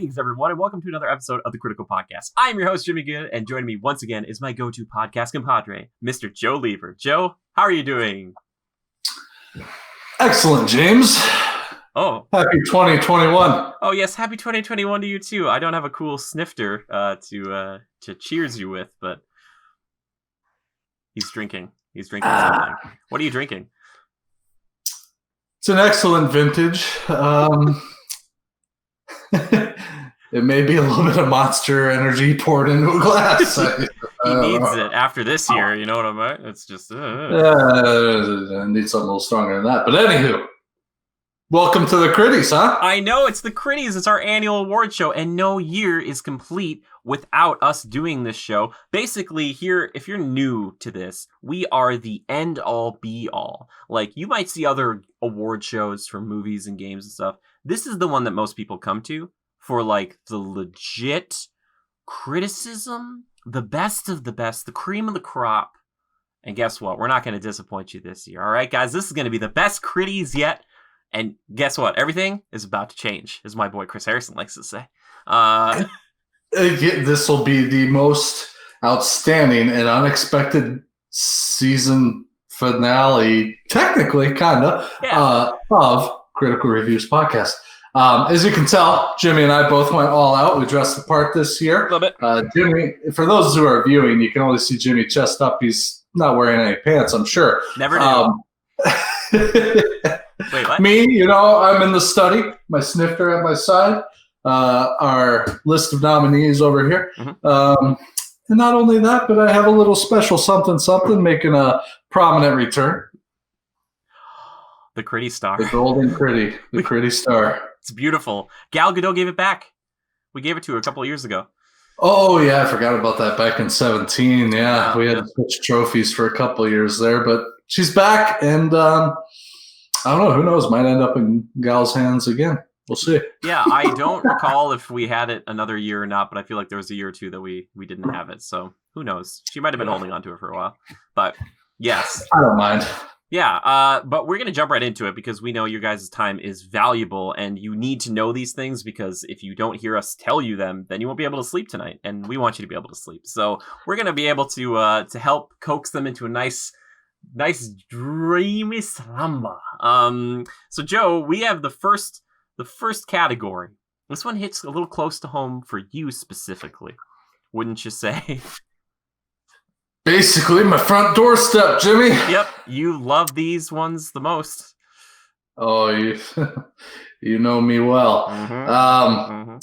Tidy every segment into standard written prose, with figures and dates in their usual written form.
Greetings, everyone, and welcome to another episode of the Critical Podcast. I am your host, Jimmy Good, and joining me once again is my go-to podcast compadre, Mr. Joe Lever. Joe, how are you doing? Excellent, James. Oh. Happy 2021. Oh, yes, happy 2021 to you, too. I don't have a cool snifter to cheers you with, but he's drinking. He's drinking something. What are you drinking? It's an excellent vintage. It may be a little bit of Monster Energy poured into a glass. He needs it after this year, you know what I mean? It's just... I need something a little stronger than that. But anywho, welcome to the Crittys, huh? I know, it's the Crittys. It's our annual award show, and no year is complete without us doing this show. Basically, here, if you're new to this, we are the end-all, be-all. Like, you might see other award shows for movies and games and stuff. This is the one that most people come to for, like, the legit criticism, the best of the best, the cream of the crop. And guess what? We're not going to disappoint you this year, all right, guys? This is going to be the best Crittys yet. And guess what? Everything is about to change, as my boy Chris Harrison likes to say. This will be the most outstanding and unexpected season finale, technically, kind of, of Critical Reviews Podcast. As you can tell, Jimmy and I both went all out. We dressed the part this year. A little bit. Jimmy, for those who are viewing, you can only see Jimmy chest up. He's not wearing any pants, I'm sure. Never knew. Wait, what? Me, I'm in the study, my snifter at my side, our list of nominees over here. Mm-hmm. And not only that, but I have a little special something making a prominent return. The Critty star. The golden Critty. The Critty star. It's beautiful. Gal Gadot gave it back. We gave it to her a couple of years ago. Oh, yeah, I forgot about that back in 2017. Yeah, we had to switch trophies for a couple of years there, but she's back, and I don't know. Who knows? Might end up in Gal's hands again. We'll see. Yeah, I don't recall if we had it another year or not, but I feel like there was a year or two that we didn't have it. So who knows? She might have been holding on to it for a while. But yes. I don't mind. Yeah, but we're going to jump right into it because we know your guys' time is valuable and you need to know these things because if you don't hear us tell you them, then you won't be able to sleep tonight. And we want you to be able to sleep. So we're going to be able to help coax them into a nice dreamy slumber. So Joe, we have the first category. This one hits a little close to home for you specifically, wouldn't you say? Basically, my front doorstep, Jimmy. Yep, you love these ones the most. Oh, you know me well. Mm-hmm.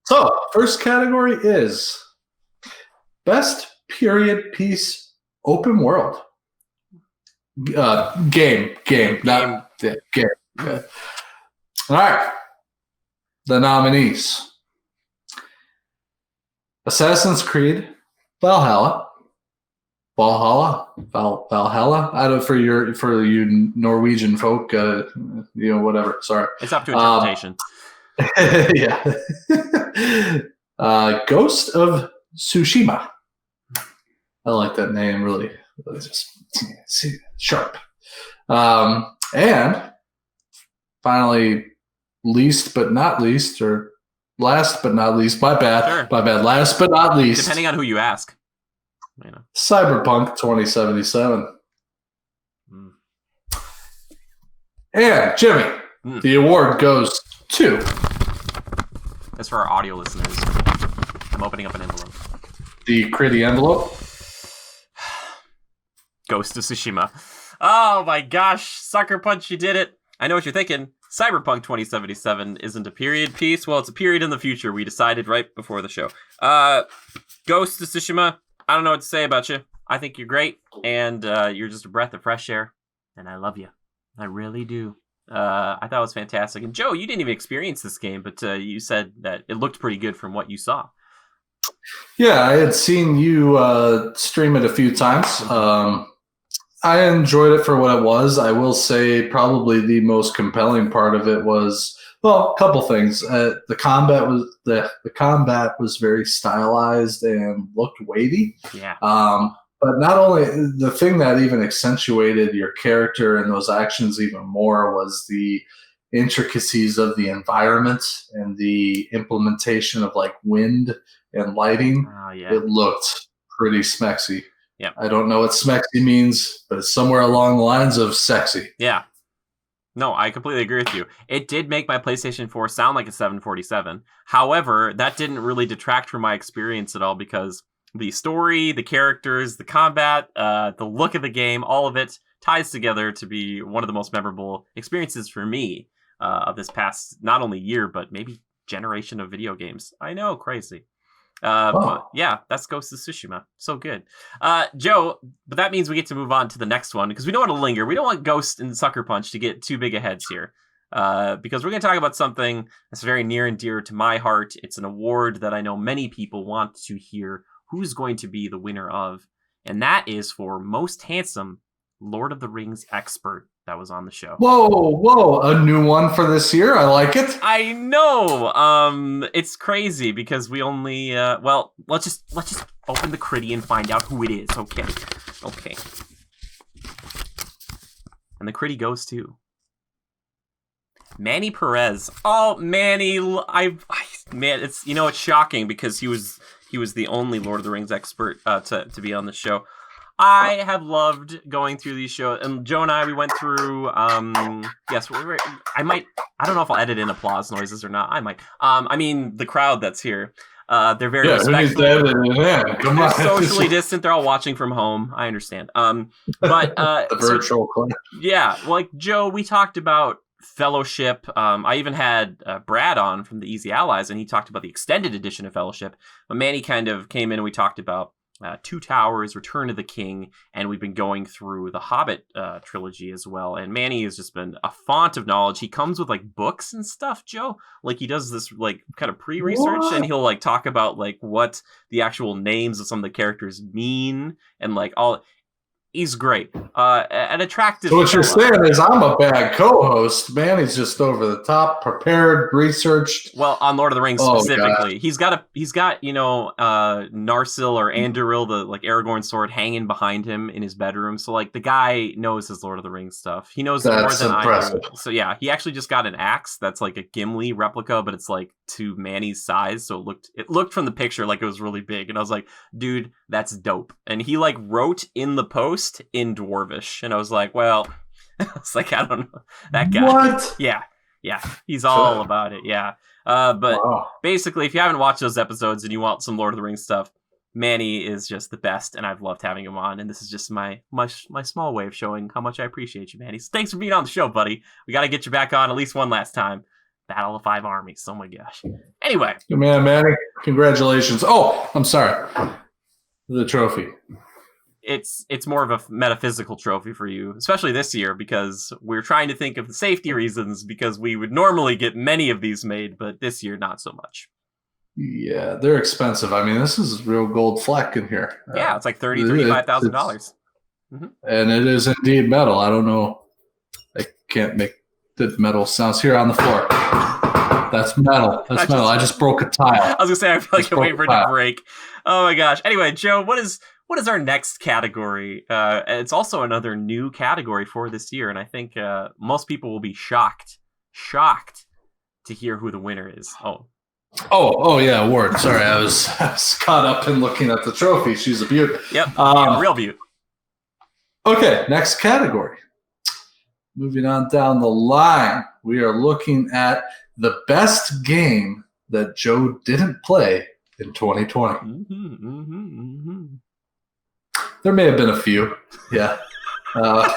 So, first category is Best Period Piece Open World. Game. Not game. Okay. All right. The nominees: Assassin's Creed Valhalla. I don't for you Norwegian folk, whatever. Sorry, it's up to interpretation. Yeah. Ghost of Tsushima. I like that name. Really, just sharp. And finally, least but not least, or last but not least. My bad. Sure. My bad. Last but not least. Depending on who you ask. Cyberpunk 2077. And Jimmy, the award goes to... That's for our audio listeners. I'm opening up an envelope. The Critty envelope. Ghost of Tsushima. Oh my gosh, Sucker Punch, you did it. I know what you're thinking. Cyberpunk 2077 isn't a period piece. Well, it's a period in the future. We decided right before the show. Ghost of Tsushima, I don't know what to say about you. I think you're great, and you're just a breath of fresh air, and I love you. I really do. I thought it was fantastic. And Joe, you didn't even experience this game, but you said that it looked pretty good from what you saw. Yeah, I had seen you stream it a few times. I enjoyed it for what it was. I will say probably the most compelling part of it was, well, a couple things. The combat was very stylized and looked weighty. Yeah. But not only the thing that even accentuated your character and those actions even more was the intricacies of the environment and the implementation of like wind and lighting, it looked pretty smexy. Yeah. I don't know what smexy means, but it's somewhere along the lines of sexy. Yeah. No, I completely agree with you. It did make my PlayStation 4 sound like a 747. However, that didn't really detract from my experience at all because the story, the characters, the combat, the look of the game, all of it ties together to be one of the most memorable experiences for me of this past, not only year, but maybe generation of video games. I know, crazy. But yeah, that's Ghost of Tsushima. So good. Joe, but that means we get to move on to the next one because we don't want to linger. We don't want Ghost and Sucker Punch to get too big of heads here. Because we're going to talk about something that's very near and dear to my heart. It's an award that I know many people want to hear who's going to be the winner of. And that is for Most Handsome Lord of the Rings Expert that was on the show. Whoa, a new one for this year. I like it. I know. It's crazy because we only let's just open the Critty and find out who it is. Okay. And the Critty goes to Manny Perez. Oh, Manny, man, it's it's shocking because he was the only Lord of the Rings expert to be on the show. I have loved going through these shows, and Joe and I, we went through. Yes, I don't know if I'll edit in applause noises or not. I might. I mean, the crowd that's here. They're very respectful. Come on. They're socially distant. They're all watching from home. I understand. But the virtual class. Yeah, like Joe, we talked about Fellowship. I even had Brad on from the Easy Allies, and he talked about the extended edition of Fellowship. But Manny kind of came in and we talked about Two Towers, Return of the King, and we've been going through the Hobbit trilogy as well. And Manny has just been a font of knowledge. He comes with like books and stuff, Joe. Like he does this like kind of pre-research, and he'll like talk about like what the actual names of some of the characters mean, and like all. He's great. An attractive. So what you're saying is I'm a bad co-host. Manny's just over the top, prepared, researched. Well, on Lord of the Rings specifically, he's got Narsil or Anduril, the like Aragorn sword, hanging behind him in his bedroom. So like the guy knows his Lord of the Rings stuff. He knows more than impressive. I do. So yeah, he actually just got an axe that's like a Gimli replica, but it's like to Manny's size. So it looked from the picture like it was really big, and I was like, dude, that's dope. And he like wrote in the post in Dwarvish, and I was like, well, it's like I don't know that guy. What? Yeah, he's all about it. Yeah, but basically, if you haven't watched those episodes and you want some Lord of the Rings stuff, Manny is just the best, and I've loved having him on. And this is just my small way of showing how much I appreciate you, Manny. So thanks for being on the show, buddy. We got to get you back on at least one last time. Battle of Five Armies. Oh my gosh. Anyway, man, Manny, congratulations. Oh, I'm sorry. The trophy. It's more of a metaphysical trophy for you, especially this year, because we're trying to think of the safety reasons, because we would normally get many of these made, but this year, not so much. Yeah, they're expensive. I mean, this is real gold fleck in here. Yeah, it's like $35,000. Mm-hmm. And it is indeed metal. I don't know. I can't make the metal sounds here on the floor. That's metal. That's metal. I just broke a tile. I was going to say, I feel like I'm waiting for it to break. Oh my gosh. Anyway, Joe, what is our next category? It's also another new category for this year, and I think most people will be shocked to hear who the winner is. Oh yeah, award. Sorry, I was caught up in looking at the trophy. She's a beaut. Yep, yeah, real beaut. Okay, next category. Moving on down the line, we are looking at the best game that Joe didn't play in 2020. There may have been a few. Yeah. I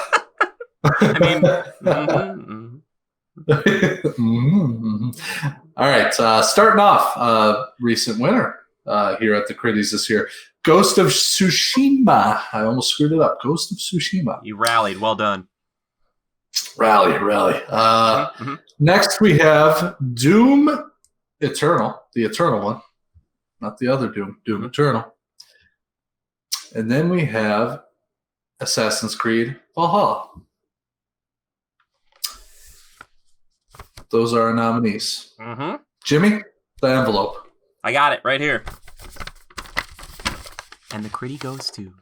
mean, All right. Starting off, recent winner here at the Crittys this year, Ghost of Tsushima. I almost screwed it up. Ghost of Tsushima. You rallied. Well done. Rally. Next, we have Doom Eternal, the Eternal one, not the other Doom. Doom Eternal. And then we have Assassin's Creed Valhalla. Those are our nominees. Mm-hmm. Jimmy, the envelope. I got it right here. And the Critty goes to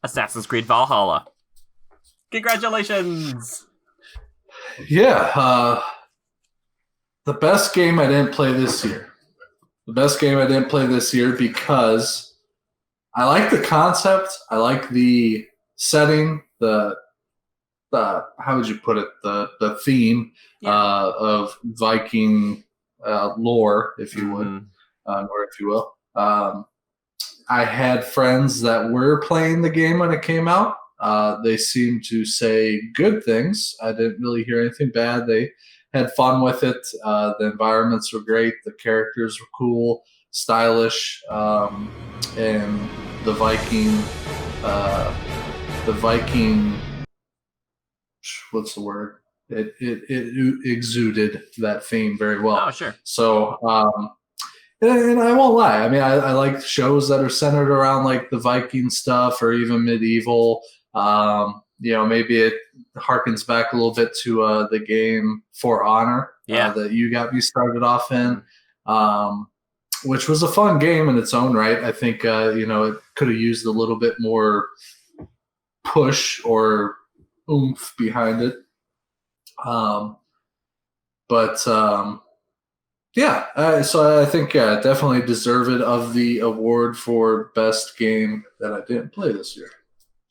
Assassin's Creed Valhalla. Congratulations. Yeah, the best game I didn't play this year. The best game I didn't play this year because I like the concept. I like the setting, the how would you put it? The theme of Viking lore, if you would, or if you will. I had friends that were playing the game when it came out. They seemed to say good things. I didn't really hear anything bad. They had fun with it. The environments were great. The characters were cool, stylish, and the Viking, what's the word? It exuded that theme very well. Oh, sure. So, and I won't lie. I mean, I like shows that are centered around like the Viking stuff or even medieval. Maybe it harkens back a little bit to the game For Honor that you got me started off in, which was a fun game in its own right. I think, it could have used a little bit more push or oomph behind it. So I think definitely deserve it of the award for best game that I didn't play this year,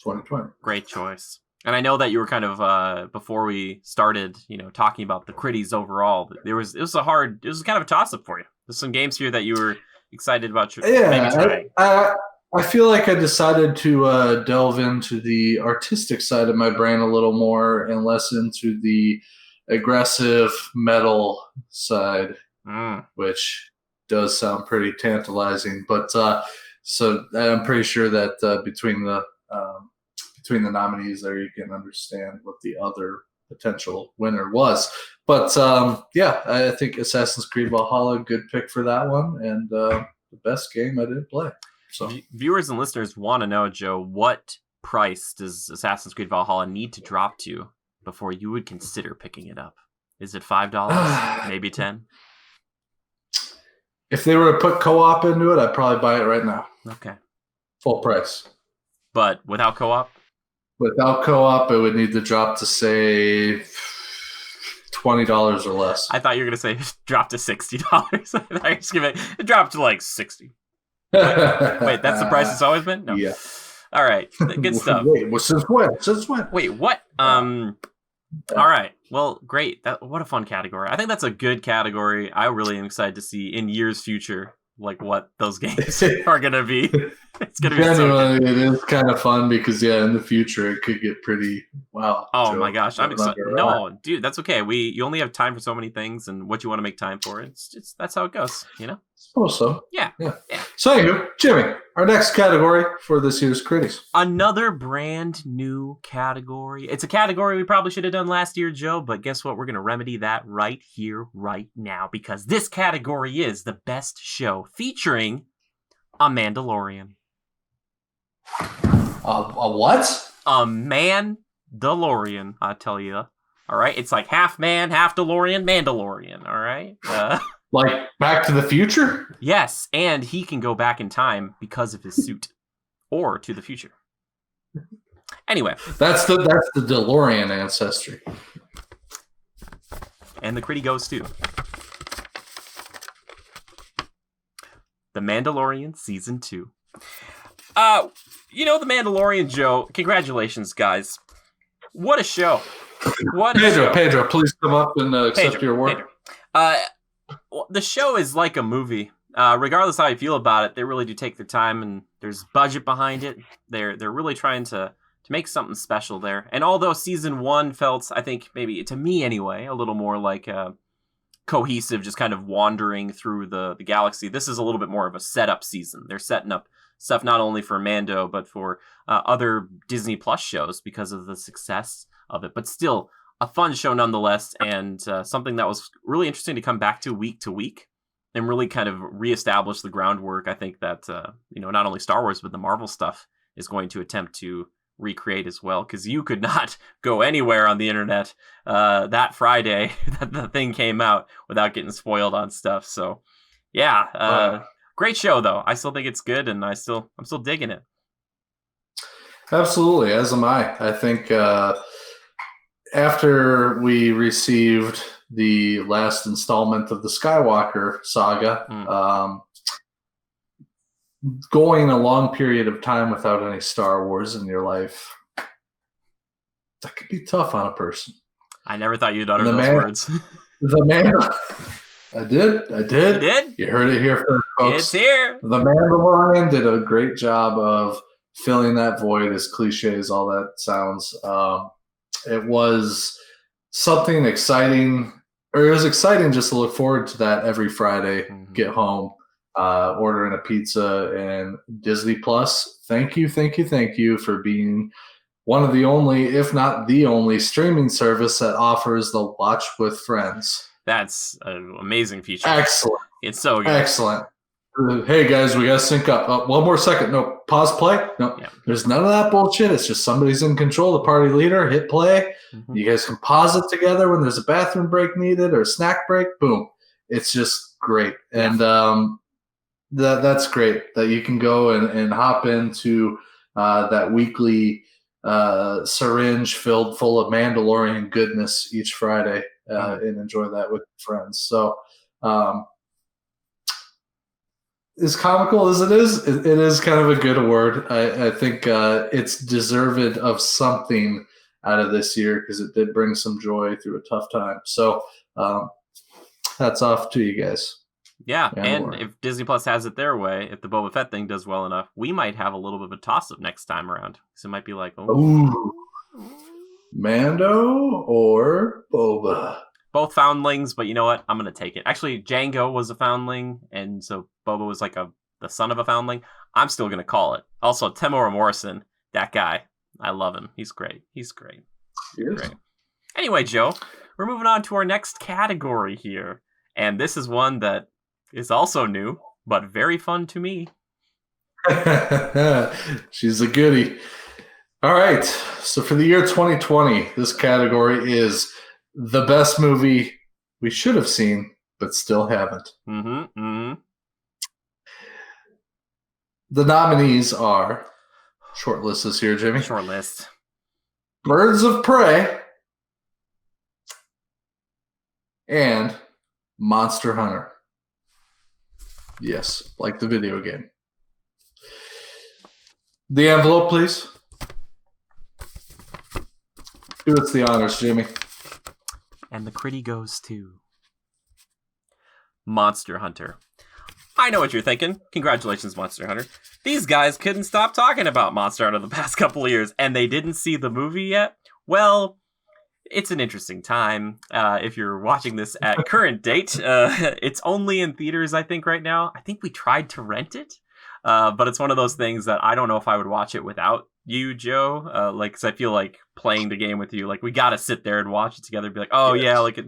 2020. Great choice. And I know that you were kind of before we started, talking about the Crittys overall. It was kind of a toss up for you. There's some games here that you were excited about. Maybe trying. I feel like I decided to delve into the artistic side of my brain a little more and less into the aggressive metal side, which does sound pretty tantalizing. But so I'm pretty sure that between the nominees there, you can understand what the other potential winner was. But I think Assassin's Creed Valhalla, good pick for that one, and the best game I didn't play. So viewers and listeners want to know, Joe, what price does Assassin's Creed Valhalla need to drop to before you would consider picking it up? Is it $5? Maybe $10? If they were to put co-op into it, I'd probably buy it right now. Okay. Full price. But without co-op? Without co-op, it would need to drop to, say, $20 or less. I thought you were going to say drop to $60. I thought you were just going to drop to like $60. Wait, that's the price it's always been? No. Yeah. All right. Good stuff. Wait, since when? Wait, what? All right. Well, great. What a fun category. I think that's a good category. I really am excited to see in years future like what those games are going to be. It's going to be genuinely, it is kind of fun because in the future it could get pretty wow. Oh my gosh, I'm excited. No, dude, that's okay. You only have time for so many things, and what you want to make time for, it's that's how it goes, Suppose so. Yeah. So anyway, Jimmy, our next category for this year's Crittys. Another brand new category. It's a category we probably should have done last year, Joe, but guess what? We're going to remedy that right here, right now, because this category is the best show featuring a Mandalorian. A what? A Mandalorian, I tell you. All right, it's like half man, half DeLorean, Mandalorian. All right. Like Back to the Future? Yes, and he can go back in time because of his suit, or to the future. Anyway, that's the DeLorean ancestry, and the Critty goes too. The Mandalorian Season 2. The Mandalorian, Joe. Congratulations, guys! What a show! Pedro, please come up and accept your award. The show is like a movie. Regardless how you feel about it, they really do take their time, and there's budget behind it. They're really trying to make something special there. And although season 1 felt, I think maybe to me anyway, a little more like cohesive, just kind of wandering through the galaxy, this is a little bit more of a setup season. They're setting up stuff not only for Mando but for other Disney Plus shows because of the success of it. But still, a fun show nonetheless, and something that was really interesting to come back to week and really kind of reestablish the groundwork. I think that, not only Star Wars, but the Marvel stuff is going to attempt to recreate as well, because you could not go anywhere on the internet that Friday that the thing came out without getting spoiled on stuff. So, great show, though. I still think it's good, and I'm still digging it. Absolutely, as am I. I think after we received the last installment of the Skywalker saga, going a long period of time without any Star Wars in your life, that could be tough on a person. I never thought you'd utter those words. The man, I did. You did? You heard it here first, folks. It's here. The Mandalorian did a great job of filling that void, as cliche as all that sounds. It was something exciting, or it was exciting just to look forward to that every Friday, get home, ordering a pizza, and Disney Plus. Thank you for being one of the only, if not the only, streaming service that offers the watch with friends. That's an amazing feature. Excellent. It's so good. Excellent. Hey guys, we gotta sync up. One more second. No, pause play. No, There's none of that bullshit. It's just somebody's in control. The party leader, hit play. You guys can pause it together when there's a bathroom break needed or a snack break. Boom. It's just great. And that's great that you can go and hop into that weekly syringe filled full of Mandalorian goodness each Friday and enjoy that with friends. So as comical as it is kind of a good award. I think it's deserved of something out of this year because it did bring some joy through a tough time. So hats off to you guys. Yeah, and if Disney Plus has it their way, if the Boba Fett thing does well enough, we might have a little bit of a toss-up next time around. So it might be like, ooh, Mando or Boba? Both foundlings, but you know what? I'm going to take it. Actually, Django was a foundling, and so Boba was like the son of a foundling. I'm still going to call it. Also, Temuera Morrison, that guy, I love him. He's great. Great. Anyway, Joe, we're moving on to our next category here. And this is one that is also new, but very fun to me. She's a goodie. All right. So for the year 2020, this category is the best movie we should have seen, but still haven't. The nominees are, short list is here, Jimmy. Short list. Birds of Prey and Monster Hunter. Yes, like the video game. The envelope, please. Do us the honors, Jimmy. And the Critty goes to Monster Hunter. I know what you're thinking. Congratulations, Monster Hunter. These guys couldn't stop talking about Monster Hunter the past couple of years, and they didn't see the movie yet? Well, it's an interesting time. If you're watching this at current date, it's only in theaters, I think, right now. I think we tried to rent it, but it's one of those things that I don't know if I would watch it without you, Joe. Because I feel like playing the game with you, like we got to sit there and watch it together. And be like, oh yeah, like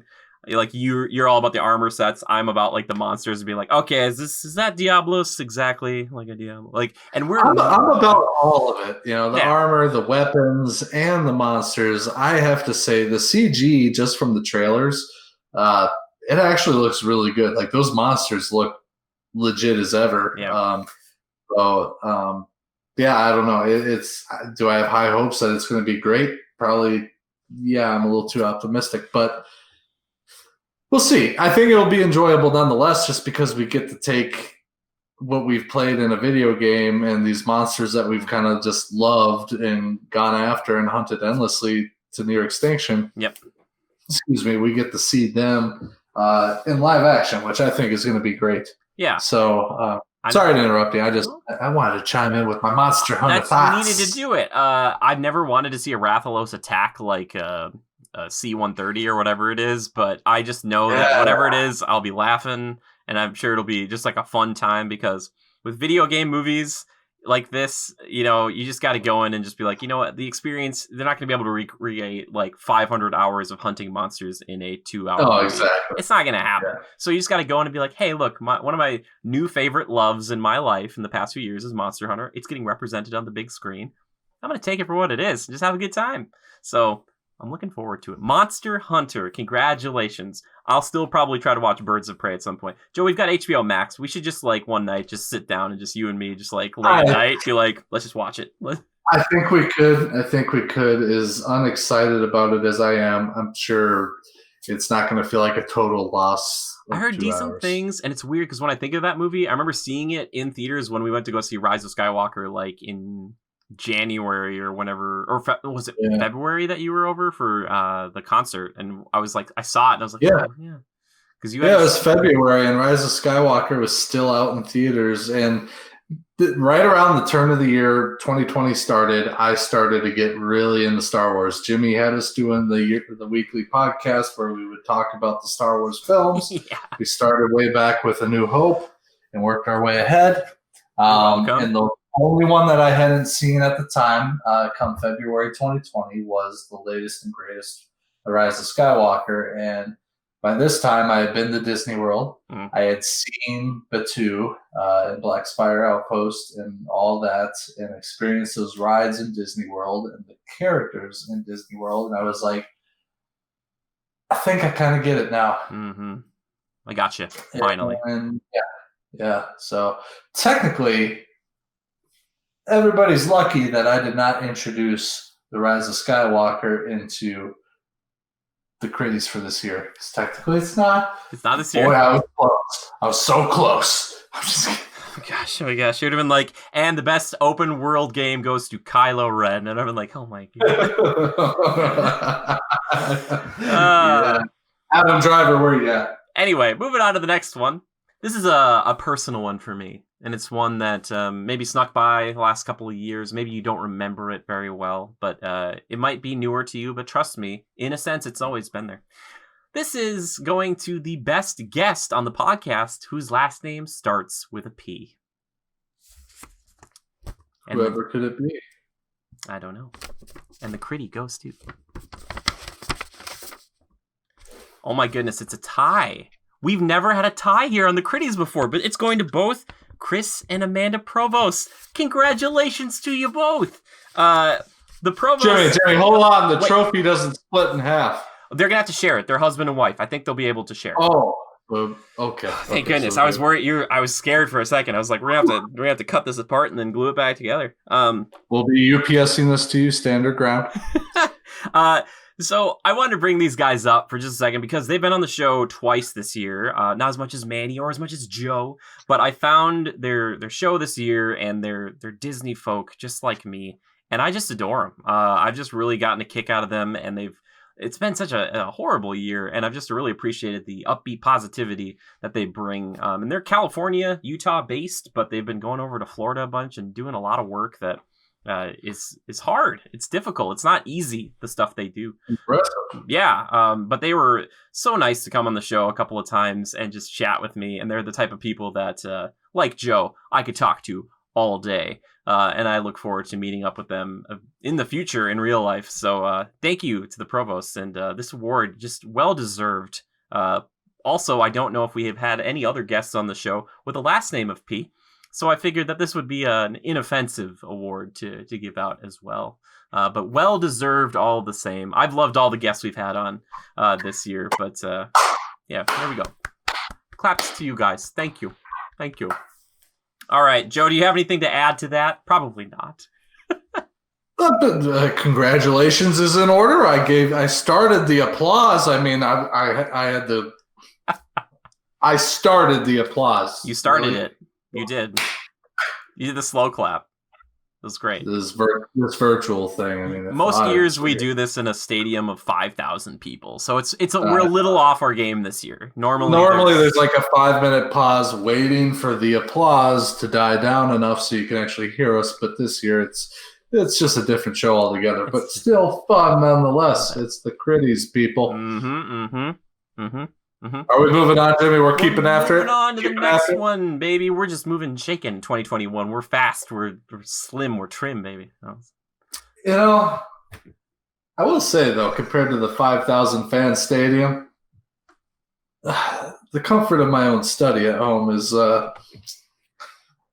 you're all about the armor sets. I'm about like the monsters. And be like, okay, is that Diablos exactly like a Diablo? Like, and I'm about all of it. You know, the armor, the weapons, and the monsters. I have to say, the CG just from the trailers, it actually looks really good. Like those monsters look legit as ever. Yeah. Yeah, I don't know. Do I have high hopes that it's going to be great? Probably. Yeah, I'm a little too optimistic, but we'll see. I think it'll be enjoyable nonetheless, just because we get to take what we've played in a video game and these monsters that we've kind of just loved and gone after and hunted endlessly to near extinction. Yep. Excuse me. We get to see them in live action, which I think is going to be great. Yeah. So sorry to interrupt you. I wanted to chime in with my Monster Hunter thoughts. Needed to do it. I've never wanted to see a Rathalos attack like a C-130 or whatever it is, but I just know that whatever it is, I'll be laughing, and I'm sure it'll be just like a fun time, because with video game movies like this, you know, you just got to go in and just be like, you know what, the experience, they're not going to be able to recreate like 500 hours of hunting monsters in a 2-hour movie. Exactly. It's not going to happen. Yeah. So you just got to go in and be like, hey, look, one of my new favorite loves in my life in the past few years is Monster Hunter. It's getting represented on the big screen. I'm going to take it for what it is and just have a good time. So I'm looking forward to it. Monster Hunter, congratulations. I'll still probably try to watch Birds of Prey at some point. Joe, we've got HBO Max. We should just like one night just sit down and just you and me just like late at night be like, let's just watch it. I think we could. I think we could. As unexcited about it as I am, I'm sure it's not going to feel like a total loss I of heard 2 decent hours. things, and it's weird because when I think of that movie, I remember seeing it in theaters when we went to go see Rise of Skywalker, like in January or whenever, or was it Yeah. February that you were over for the concert? And I was like, I saw it, and I was like, Yeah. oh, yeah, because you Yeah, it had. was February, and Rise of Skywalker was still out in theaters. And right around the turn of the year 2020 started, I started to get really into Star Wars. Jimmy had us doing the weekly podcast where we would talk about the Star Wars films. Yeah. We started way back with A New Hope and worked our way ahead. You're welcome. And the only one that I hadn't seen at the time, come February 2020, was the latest and greatest, The Rise of Skywalker. And by this time, I had been to Disney World. Mm. I had seen Batuu and Black Spire Outpost and all that, and experienced those rides in Disney World and the characters in Disney World. And I was like, I think I kind of get it now. Mm-hmm. I got you. Finally. And yeah. So technically, everybody's lucky that I did not introduce The Rise of Skywalker into the Crittys for this year. Because technically it's not. It's not this year. Boy, I was close. I was so close. I'm just kidding. Oh my gosh. It would have been like, and the best open world game goes to Kylo Ren. And I've been like, oh my god. Yeah. Adam Driver, where you at? Anyway, moving on to the next one. This is a personal one for me. And it's one that maybe snuck by the last couple of years. Maybe you don't remember it very well, but it might be newer to you. But trust me, in a sense, it's always been there. This is going to the best guest on the podcast whose last name starts with a P. And whoever could it be? I don't know. And the Critty goes to. Oh my goodness, it's a tie. We've never had a tie here on the Crittys before, but it's going to both Chris and Amanda Provost. Congratulations to you both. The Provost. Jimmy, hold on. The trophy doesn't split in half. They're gonna have to share it. They're husband and wife. I think they'll be able to share. Oh, okay. Thank goodness. So I was worried. I was scared for a second. I was like, we're gonna have to cut this apart and then glue it back together. We'll be UPSing this to you, standard ground. So I wanted to bring these guys up for just a second because they've been on the show twice this year. Not as much as Manny or as much as Joe, but I found their show this year, and they're Disney folk just like me, and I just adore them. I've just really gotten a kick out of them, and it's been such a horrible year, and I've just really appreciated the upbeat positivity that they bring. And they're California, Utah based, but they've been going over to Florida a bunch and doing a lot of work that is hard. It's difficult. It's not easy, the stuff they do. Impressive. Yeah, but they were so nice to come on the show a couple of times and just chat with me, and they're the type of people that, like Joe, I could talk to all day. And I look forward to meeting up with them in the future in real life. So thank you to the Provost, and this award just well deserved. Also, I don't know if we have had any other guests on the show with a last name of P, so I figured that this would be an inoffensive award to give out as well. But well deserved all the same. I've loved all the guests we've had on this year, but yeah, there we go. Claps to you guys. Thank you. Thank you. All right, Joe, do you have anything to add to that? Probably not. Congratulations is in order. I started the applause. I mean, I had the. I started the applause. You started it. You did. You did the slow clap. It was great. This virtual thing. I mean, most years we do this in a stadium of 5,000 people, so we're a little off our game this year. Normally there's like a 5-minute pause waiting for the applause to die down enough so you can actually hear us. But this year it's just a different show altogether, but still fun nonetheless. It's the Crittys, people. Are we moving on, Jimmy? We're keeping after it. Moving on to the next one, baby. We're just moving, shaking. 2021. We're fast. We're slim. We're trim, baby. You know, I will say though, compared to the 5,000 fan stadium, the comfort of my own study at home is,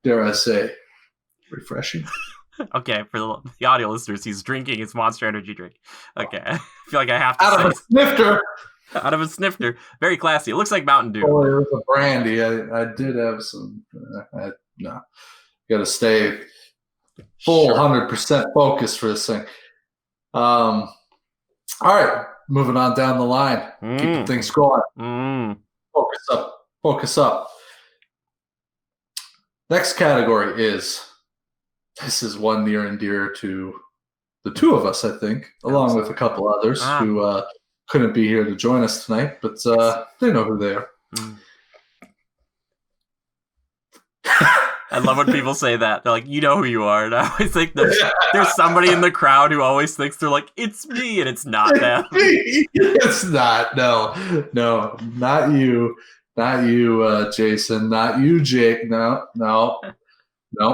dare I say, refreshing. Okay, for the audio listeners, he's drinking his Monster Energy drink. Okay, I feel like I have to out of a snifter. Out of a snifter. Very classy. It looks like Mountain Dew. Oh, it was a brandy. I did have some. No, got to stay full Sure. 100% focus for this thing. All right, moving on down the line, keeping things going. Focus up, focus up. Next category this is one near and dear to the two of us, I think, along with a couple others who couldn't be here to join us tonight, but they know who they are. I love when people say that. They're like, you know who you are. And I always think there's somebody in the crowd who always thinks they're like, it's me, and it's not them. It's not. No, not you. Not you, Jason. Not you, Jake. No.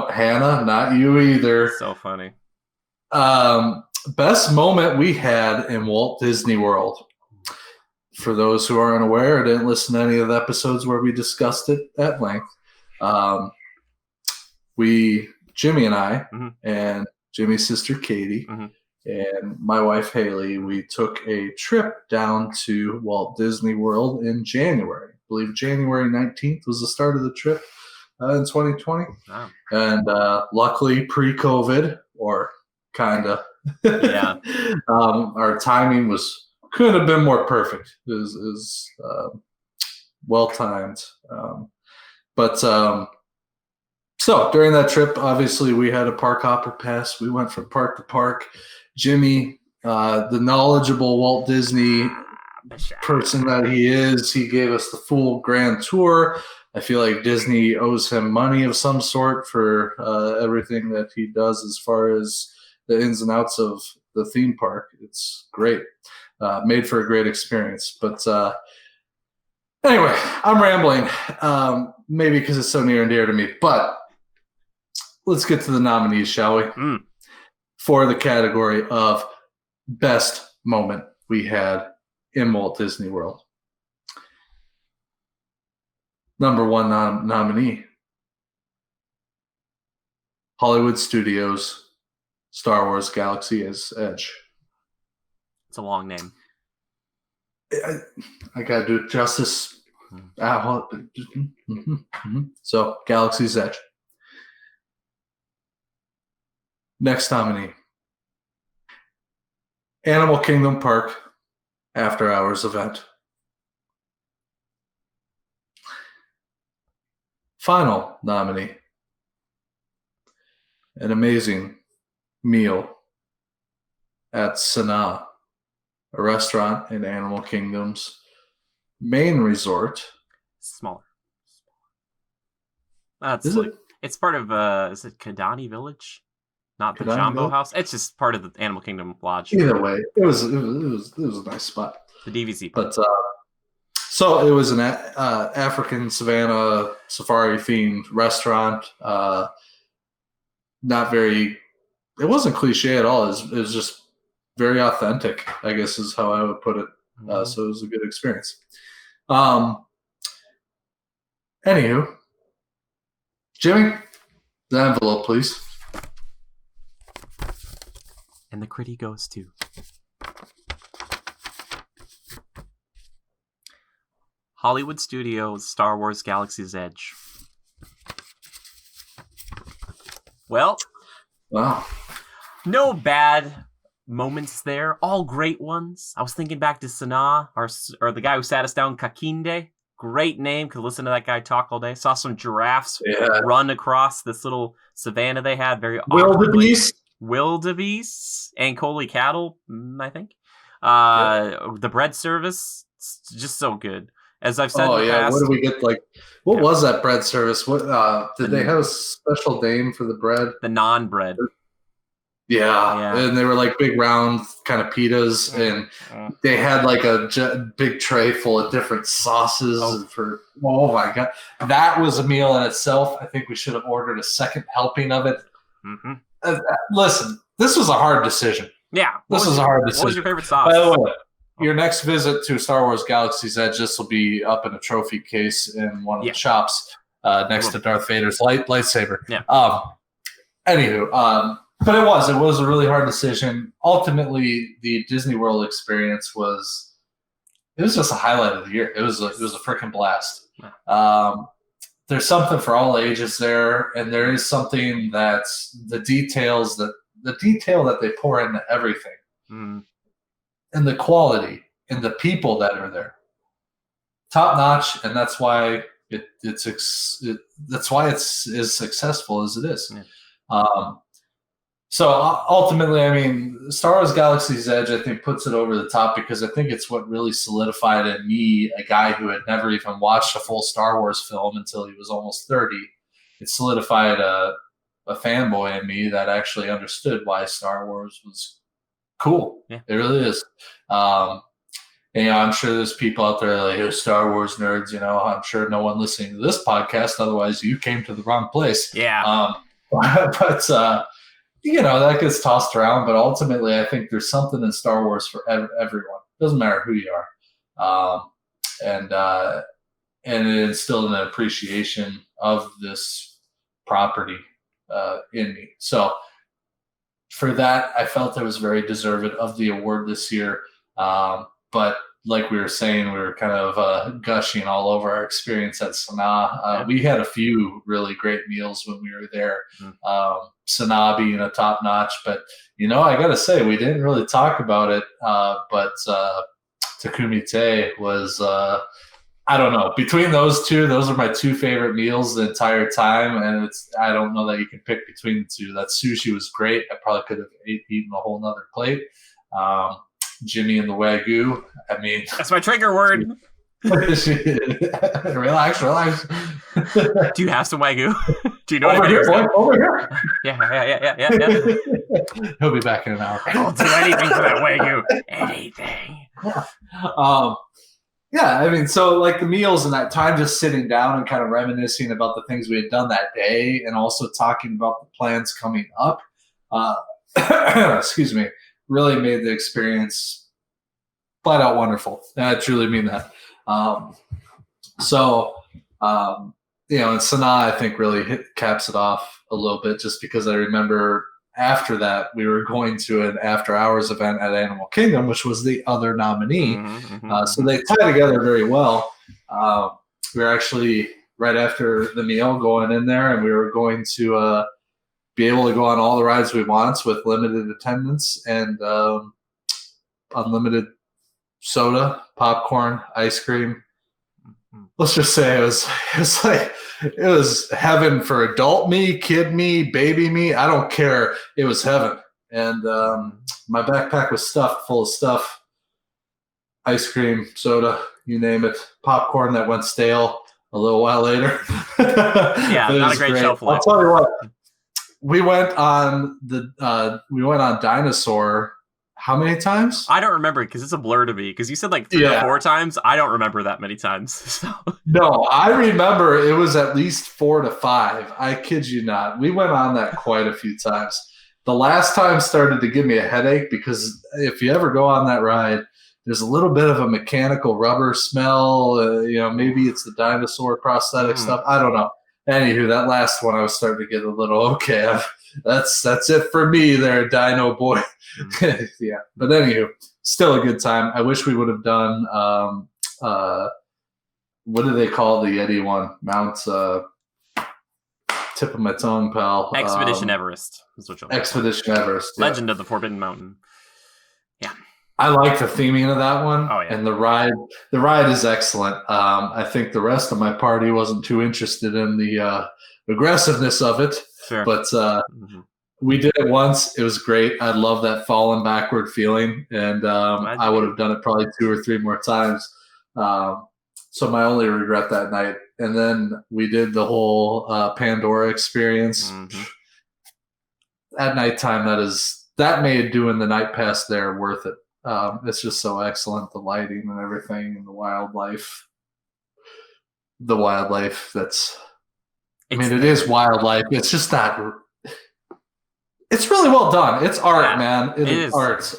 Hannah, not you either. So funny. Best moment we had in Walt Disney World. For those who aren't aware or didn't listen to any of the episodes where we discussed it at length, Jimmy and I, and Jimmy's sister Katie, and my wife Haley, we took a trip down to Walt Disney World in January. I believe January 19th was the start of the trip in 2020. Wow. And luckily pre-COVID, or kind of, yeah. Our timing couldn't have been more perfect. It was well timed. So during that trip, obviously we had a park hopper pass. We went from park to park. Jimmy, the knowledgeable Walt Disney person that he is, he gave us the full grand tour. I feel like Disney owes him money of some sort for everything that he does as far as the ins and outs of the theme park. It's great. Made for a great experience. But anyway, I'm rambling, maybe because it's so near and dear to me. But let's get to the nominees, shall we? For the category of best moment we had in Walt Disney World. Number one nominee, Hollywood Studios, Star Wars Galaxy's Edge. It's a long name. I got to do it justice. So, Galaxy's Edge. Next nominee, Animal Kingdom Park After Hours event. Final nominee, an amazing meal at Sanaa, a restaurant in Animal Kingdom's main resort. Smaller. That's Is like it? It's part of is it Kidani Village? Not the Kidani Jumbo Village? House. It's just part of the Animal Kingdom Lodge. Either way, it was a nice spot. The DVC. But so it was an African Savannah safari themed restaurant. Not very. It wasn't cliche at all. It was just very authentic, I guess is how I would put it. So it was a good experience. Anywho, Jimmy, the envelope, please. And the Critty goes to Hollywood Studios, Star Wars Galaxy's Edge. Well, Wow. no bad moments there. All great ones. I was thinking back to Sanaa, or the guy who sat us down, Kakinde. Great name. Could listen to that guy talk all day. Saw some giraffes run across this little savannah they had. Very Wildebeest. Wildebeest and Coley cattle, I think. The bread service, just so good. As I've said in the past. What did we get? What was that bread service? What did they have a special name for the bread? The non-bread. Yeah, and they were like big round kind of pitas, and they had like a big tray full of different sauces. Oh my god, that was a meal in itself. I think we should have ordered a second helping of it. Listen, this was a hard decision. Yeah, this was a hard decision. What was your favorite sauce? By the way, your next visit to Star Wars Galaxy's Edge, this will be up in a trophy case in one of the shops next to Darth Vader's lightsaber. Yeah. Anywho, but it was a really hard decision. Ultimately, the Disney World experience was just a highlight of the year. It was a freaking blast. there's something for all ages there, and there is something that's the detail that they pour into everything, and the quality and the people that are there, top notch, and that's why it's as successful as it is. Yeah. So ultimately, I mean, Star Wars Galaxy's Edge, I think, puts it over the top because I think it's what really solidified in me, a guy who had never even watched a full Star Wars film until he was almost 30. It solidified a fanboy in me that actually understood why Star Wars was cool. Yeah. It really is. And, I'm sure there's people out there like, Star Wars nerds, I'm sure no one listening to this podcast, otherwise you came to the wrong place. Yeah. But that gets tossed around, but ultimately I think there's something in Star Wars for everyone. Doesn't matter who you are. And it instilled an appreciation of this property in me. So for that, I felt I was very deserving of the award this year. But like we were saying, we were kind of gushing all over our experience at Sanaa. We had a few really great meals when we were there. Sanaa being a top notch, but I got to say, we didn't really talk about it. But Takumi Te was, I don't know, between those two, those are my two favorite meals the entire time. And I don't know that you can pick between the two. That sushi was great. I probably could have eaten a whole nother plate. Jimmy and the Wagyu. I mean, that's my trigger word. Relax. Do you have some Wagyu? Do you know over here, boy, over here? Yeah. He'll be back in an hour. I'll do anything for that Wagyu. Anything. Yeah, I mean, so like the meals and that time just sitting down and kind of reminiscing about the things we had done that day and also talking about the plans coming up. Excuse me. Really made the experience flat out wonderful. And I truly mean that. And Sanaa, I think, really caps it off a little bit just because I remember after that we were going to an after hours event at Animal Kingdom, which was the other nominee. So they tie together very well. We were actually right after the meal going in there, and we were going to be able to go on all the rides we want with limited attendance and unlimited soda, popcorn, ice cream. Let's just say it was heaven for adult me, kid me, baby me. I don't care. It was heaven. And my backpack was stuffed full of stuff. Ice cream, soda, you name it. Popcorn that went stale a little while later. Yeah, not a great shelf life. I'll tell you what. We went on Dinosaur. How many times? I don't remember because it's a blur to me. Because you said like 3 or 4 times. I don't remember that many times. So. No, I remember it was at least 4 to 5. I kid you not. We went on that quite a few times. The last time started to give me a headache because if you ever go on that ride, there's a little bit of a mechanical rubber smell. Maybe it's the dinosaur prosthetic stuff. I don't know. Anywho, that last one I was starting to get a little okay. That's it for me there, Dino Boy. Yeah, but anywho, still a good time. I wish we would have done what do they call the Yeti one? Mount tip of my tongue, pal. Expedition Everest. Is what Expedition Everest. Legend of the Forbidden Mountain. Yeah. I like the theming of that one. Oh, yeah. And the ride is excellent. I think the rest of my party wasn't too interested in the aggressiveness of it. Sure. But we did it once. It was great. I love that falling backward feeling. And I would have done it probably 2 or 3 more times. So my only regret that night. And then we did the whole Pandora experience. At nighttime, that made doing the night pass there worth it. It's just so excellent, the lighting and everything, and the wildlife. It is wildlife. It's just not. It's really well done. It's art, man. It is art.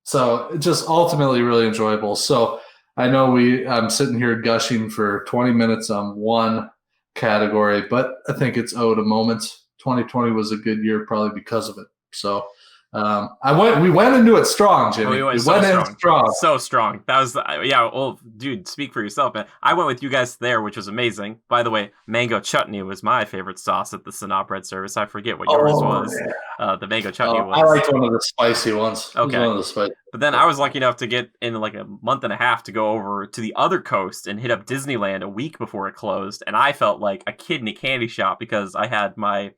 So it's just ultimately really enjoyable. So I know I'm sitting here gushing for 20 minutes on one category, but I think it's owed a moment. 2020 was a good year probably because of it. So We went into it strong, Jimmy. We went in strong. So strong. That was, well, dude, speak for yourself, man. I went with you guys there, which was amazing. By the way, mango chutney was my favorite sauce at the Sanaa bread service. I forget what yours was. Yeah. The mango chutney was. I liked one of the spicy ones. Okay. One of the spicy. But then I was lucky enough to get in like a month and a half to go over to the other coast and hit up Disneyland a week before it closed. And I felt like a kid in a candy shop because I had my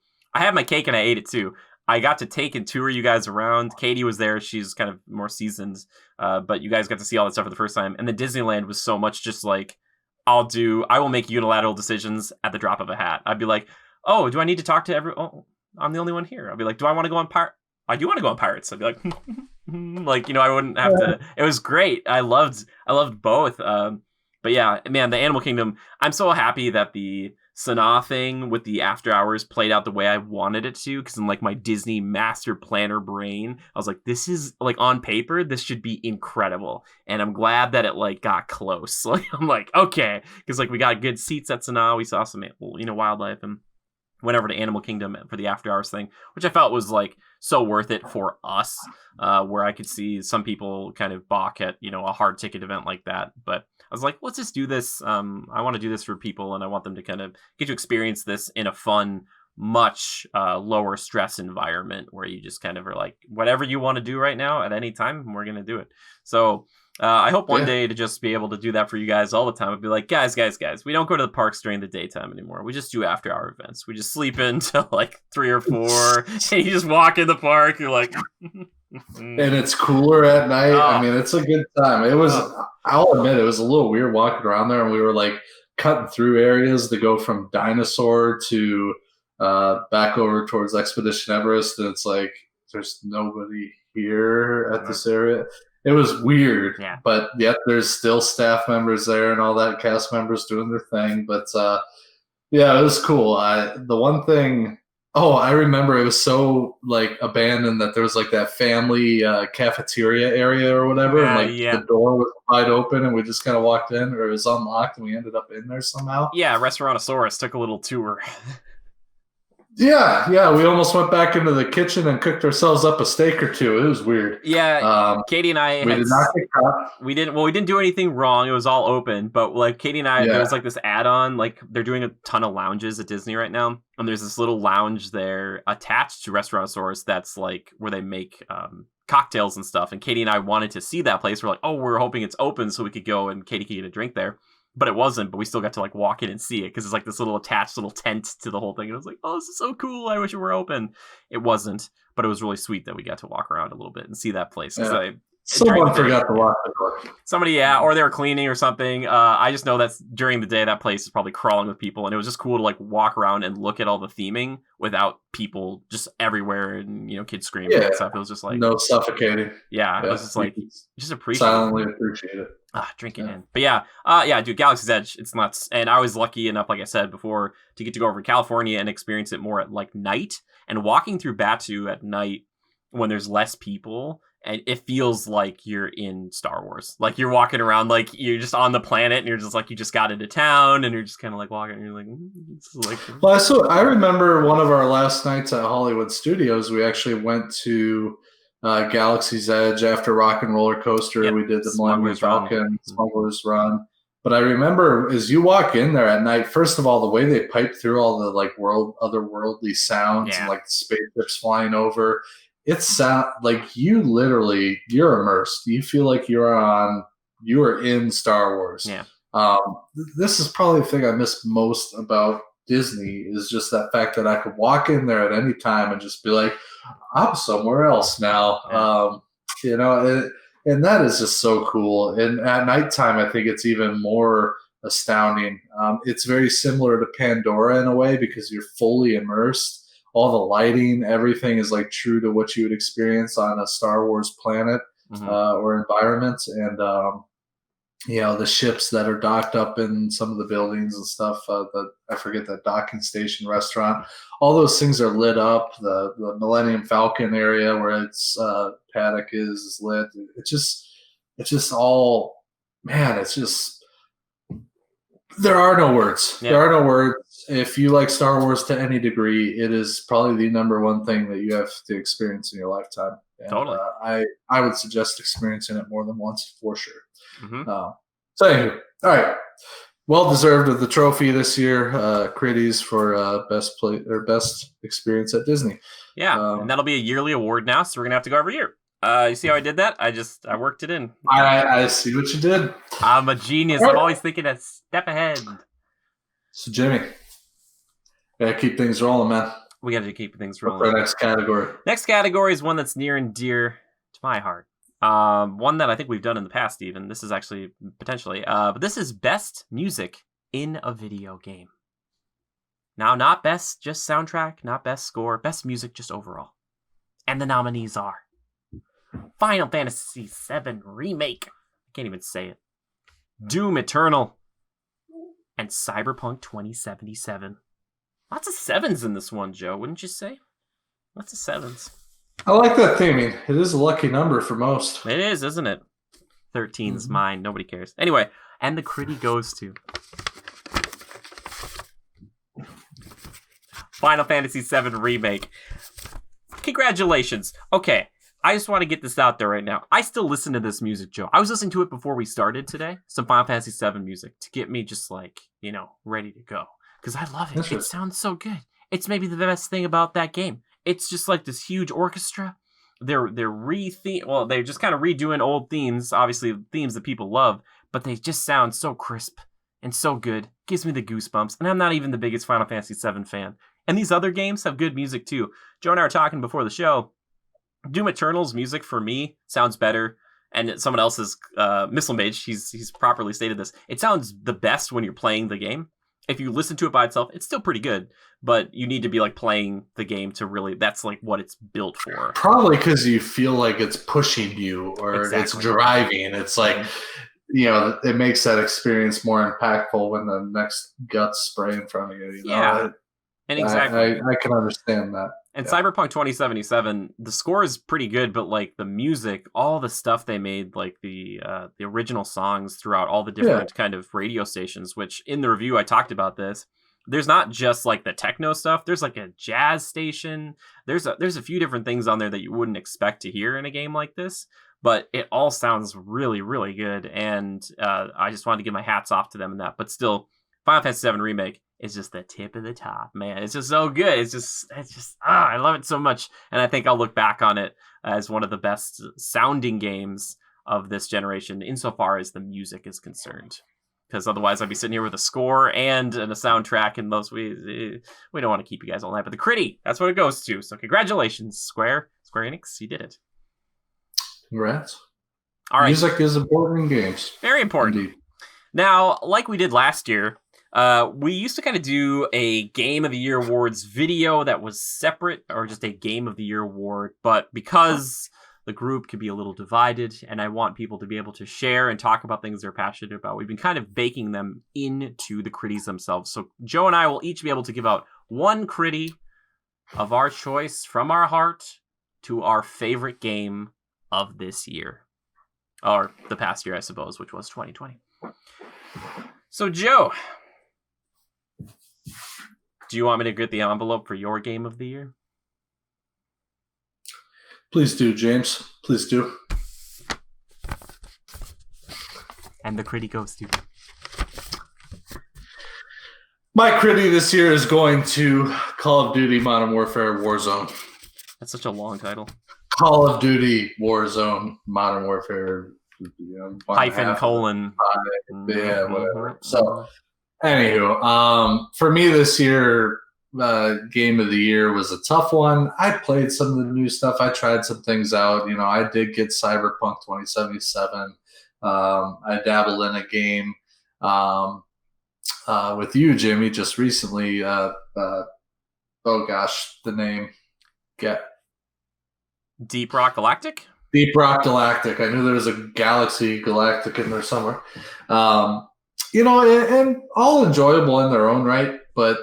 cake and I ate it too. I got to take and tour you guys around. Katie was there. She's kind of more seasoned. But you guys got to see all that stuff for the first time. And the Disneyland was so much just like, I will make unilateral decisions at the drop of a hat. I'd be like, oh, do I need to talk to everyone? Oh, I'm the only one here. I'd be like, do I want to go on I do want to go on Pirates. I'd be like, like, I wouldn't have to. It was great. I loved both. But yeah, man, the Animal Kingdom, I'm so happy that the Sanaa thing with the after hours played out the way I wanted it to, because in like my Disney master planner brain, I was like, this is like on paper, this should be incredible. And I'm glad that it like got close. Like, I'm like, okay, because like we got good seats at Sanaa. We saw some, wildlife, and went over to Animal Kingdom for the after hours thing, which I felt was like so worth it for us, where I could see some people kind of balk at, a hard ticket event like that. But I was like, let's just do this. I want to do this for people, and I want them to kind of get to experience this in a fun, much lower stress environment where you just kind of are like, whatever you want to do right now at any time, we're going to do it. So I hope one day to just be able to do that for you guys all the time. I'd be like, guys, we don't go to the parks during the daytime anymore. We just do after hour events. We just sleep until like 3 or 4 and you just walk in the park. You're like, and it's cooler at night. I mean, it's a good time. It was, I'll admit, it was a little weird walking around there, and we were like cutting through areas to go from Dinosaur to back over towards Expedition Everest. And it's like, there's nobody here at this area. It was weird, but yet there's still staff members there and all that, cast members doing their thing. But it was cool. The one thing, I remember it was so like abandoned that there was like that family cafeteria area or whatever. And the door was wide open and we just kind of walked in, or it was unlocked and we ended up in there somehow. Yeah, Restaurantosaurus took a little tour. Yeah, we almost went back into the kitchen and cooked ourselves up a steak or two. It was weird. Yeah, Katie and I did not get caught. We didn't do anything wrong. It was all open. But like Katie and I, there was like this add-on. Like they're doing a ton of lounges at Disney right now, and there's this little lounge there attached to Restaurantosaurus that's like where they make cocktails and stuff. And Katie and I wanted to see that place. We're like, we're hoping it's open so we could go and Katie could get a drink there. But it wasn't, but we still got to like walk in and see it because it's like this little attached little tent to the whole thing. And I was like, this is so cool. I wish it were open. It wasn't, but it was really sweet that we got to walk around a little bit and see that place. Someone forgot to lock the door. Somebody, or they were cleaning or something. I just know that's during the day that place is probably crawling with people, and it was just cool to like walk around and look at all the theming without people just everywhere and kids screaming and stuff. It was just like no suffocating. Yeah, it was just like just appreciate silently appreciate it. Drink it in. But dude, Galaxy's Edge, it's nuts. And I was lucky enough, like I said before, to get to go over to California and experience it more at like night. And walking through Batu at night when there's less people, and it feels like you're in Star Wars. Like you're walking around, like you're just on the planet, and you're just like, you just got into town, and you're just kind of like walking, and you're like, this is like. Well, I remember one of our last nights at Hollywood Studios, we actually went to Galaxy's Edge after Rock and Roller Coaster. We did the Millennium Falcon, Smuggler's Run. But I remember as you walk in there at night, first of all, the way they pipe through all the like otherworldly sounds and like the spaceships flying over, it's like you're immersed. You feel like you are in Star Wars. Yeah. This is probably the thing I miss most about Disney is just that fact that I could walk in there at any time and just be like, I'm somewhere else now. And that is just so cool. And at nighttime, I think it's even more astounding. It's very similar to Pandora in a way because you're fully immersed. All the lighting, everything is like true to what you would experience on a Star Wars planet or environment. And, the ships that are docked up in some of the buildings and stuff, I forget that docking station restaurant, all those things are lit up. The Millennium Falcon area where its paddock is lit. It's just all, man, it's just, there are no words. Yeah. There are no words. if you like Star Wars to any degree, it is probably the number one thing that you have to experience in your lifetime. And, Totally. I would suggest experiencing it more than once for sure. Mm-hmm. So anyway, all right. Well deserved of the trophy this year, Crittys for best experience at Disney. Yeah, and that'll be a yearly award now, so we're gonna have to go every year. You see how I did that? I worked it in. I see what you did. I'm a genius. I'm always thinking a step ahead. So Jimmy, gotta keep things rolling, man. We got to keep things What's rolling. our next category? Next category is one that's near and dear to my heart. One that I think we've done in the past even. This is actually potentially. But this is best music in a video game. Now, not best just soundtrack, not best score, best music just overall. And the nominees are Final Fantasy VII Remake. I can't even say it. Doom Eternal. And Cyberpunk 2077. Lots of sevens in this one, Joe, wouldn't you say? Lots of sevens. I like that theming. It is a lucky number for most. It is, isn't it? 13's mine. Nobody cares. Anyway, and the Critty goes to Final Fantasy VII Remake. Congratulations. Okay, I just want to get this out there right now. I still listen to this music, Joe. I was listening to it before we started today. Some Final Fantasy VII music to get me just like, ready to go. Because I love it. It sounds so good. It's maybe the best thing about that game. It's just like this huge orchestra. They're just kind of redoing old themes, obviously themes that people love, but they just sound so crisp and so good. Gives me the goosebumps. And I'm not even the biggest Final Fantasy VII fan. And these other games have good music too. Joe and I were talking before the show. Doom Eternal's music for me sounds better. And someone else's Missile Mage, he's properly stated this. It sounds the best when you're playing the game. If you listen to it by itself, it's still pretty good, but you need to be like playing the game to really, that's like what it's built for. Probably because you feel like it's pushing you or it's driving. It's like, it makes that experience more impactful when the next guts spray in front of you. Yeah. And exactly. I can understand that. And Cyberpunk 2077, the score is pretty good, but like the music, all the stuff they made, like the original songs throughout all the different kind of radio stations, which in the review I talked about this. There's not just like the techno stuff. There's like a jazz station. There's a few different things on there that you wouldn't expect to hear in a game like this, but it all sounds really, really good. And I just wanted to give my hats off to them in that. But still, Final Fantasy VII Remake is just the tip of the top, man. It's just so good. It's just I love it so much. And I think I'll look back on it as one of the best sounding games of this generation insofar as the music is concerned. Because otherwise I'd be sitting here with a score and a soundtrack, and we don't want to keep you guys all night. But the Critty, that's what it goes to. So congratulations, Square Enix, you did it. Congrats. All right. Music is important in games. Very important. Indeed. Now, like we did last year, we used to kind of do a Game of the Year awards video that was separate, or just a Game of the Year award. But because the group can be a little divided, and I want people to be able to share and talk about things they're passionate about, we've been kind of baking them into the Crittys themselves. So Joe and I will each be able to give out one Critty of our choice from our heart to our favorite game of this year. Or the past year, I suppose, which was 2020. So, Joe, do you want me to get the envelope for your game of the year? Please do, James. Please do. And the Critty goes to... My Critty this year is going to Call of Duty Modern Warfare Warzone. That's such a long title. Call of Duty Warzone Modern Warfare. Hyphen colon. Yeah, whatever. So, anywho, for me this year, Game of the Year was a tough one. I played some of the new stuff. I tried some things out. I did get Cyberpunk 2077. I dabbled in a game with you, Jimmy, just recently. The name. Deep Rock Galactic? Deep Rock Galactic. I knew there was a Galaxy Galactic in there somewhere. And all enjoyable in their own right, but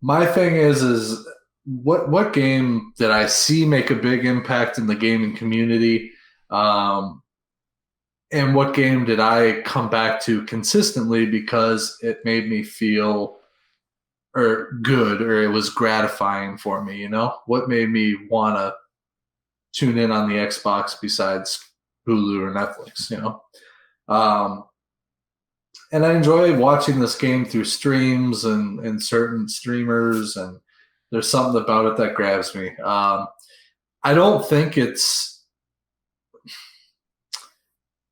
my thing is what game did I see make a big impact in the gaming community? And what game did I come back to consistently because it made me feel or good, or it was gratifying for me, What made me want to tune in on the Xbox besides Hulu or Netflix. Um, and I enjoy watching this game through streams and certain streamers, and there's something about it that grabs me. I don't think it's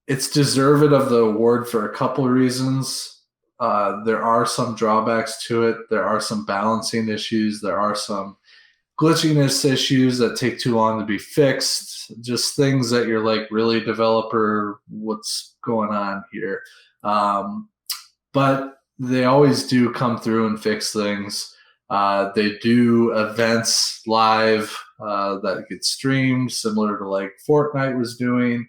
deserved of the award for a couple of reasons. There are some drawbacks to it. There are some balancing issues. There are some glitchiness issues that take too long to be fixed. Just things that you're like, really, developer, what's going on here? But they always do come through and fix things. They do events live that get streamed, similar to like Fortnite was doing.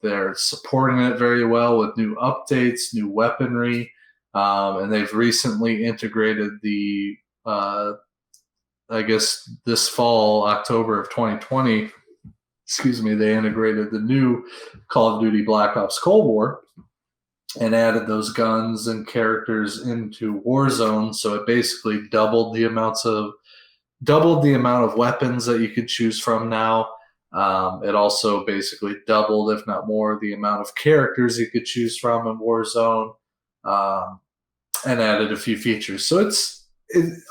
They're supporting it very well with new updates, new weaponry, and they've recently integrated the, I guess this fall, October of 2020, they integrated the new Call of Duty Black Ops Cold War and added those guns and characters into Warzone. So it basically doubled the amount of weapons that you could choose from now. It also basically doubled, if not more, the amount of characters you could choose from in Warzone, and added a few features. So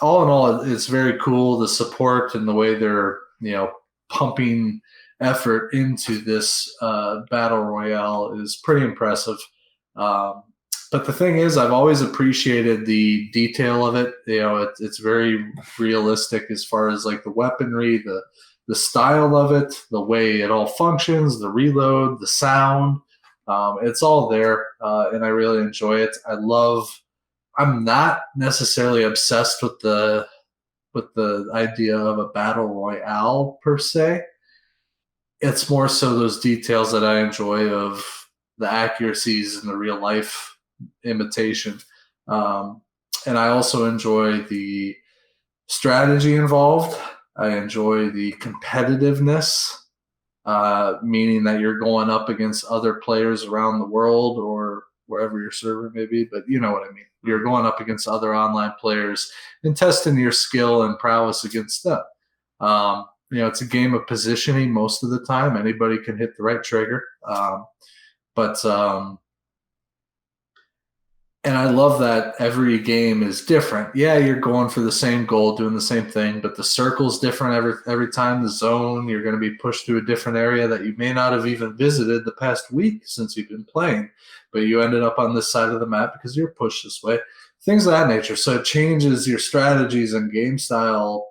all in all, it's very cool. The support and the way they're pumping effort into this battle royale is pretty impressive. But the thing is, I've always appreciated the detail of it. It's very realistic as far as like the weaponry, the style of it, the way it all functions, the reload, the sound. It's all there, and I really enjoy it. I'm not necessarily obsessed with the idea of a battle royale per se. It's more so those details that I enjoy of the accuracies and the real life imitation. And I also enjoy the strategy involved. I enjoy the competitiveness, meaning that you're going up against other players around the world or wherever your server may be, but you know what I mean. You're going up against other online players and testing your skill and prowess against them. It's a game of positioning most of the time. Anybody can hit the right trigger. And I love that every game is different. Yeah, you're going for the same goal, doing the same thing, but the circle's different every time. The zone, you're going to be pushed to a different area that you may not have even visited the past week since you've been playing, but you ended up on this side of the map because you're pushed this way. Things of that nature. So it changes your strategies and game style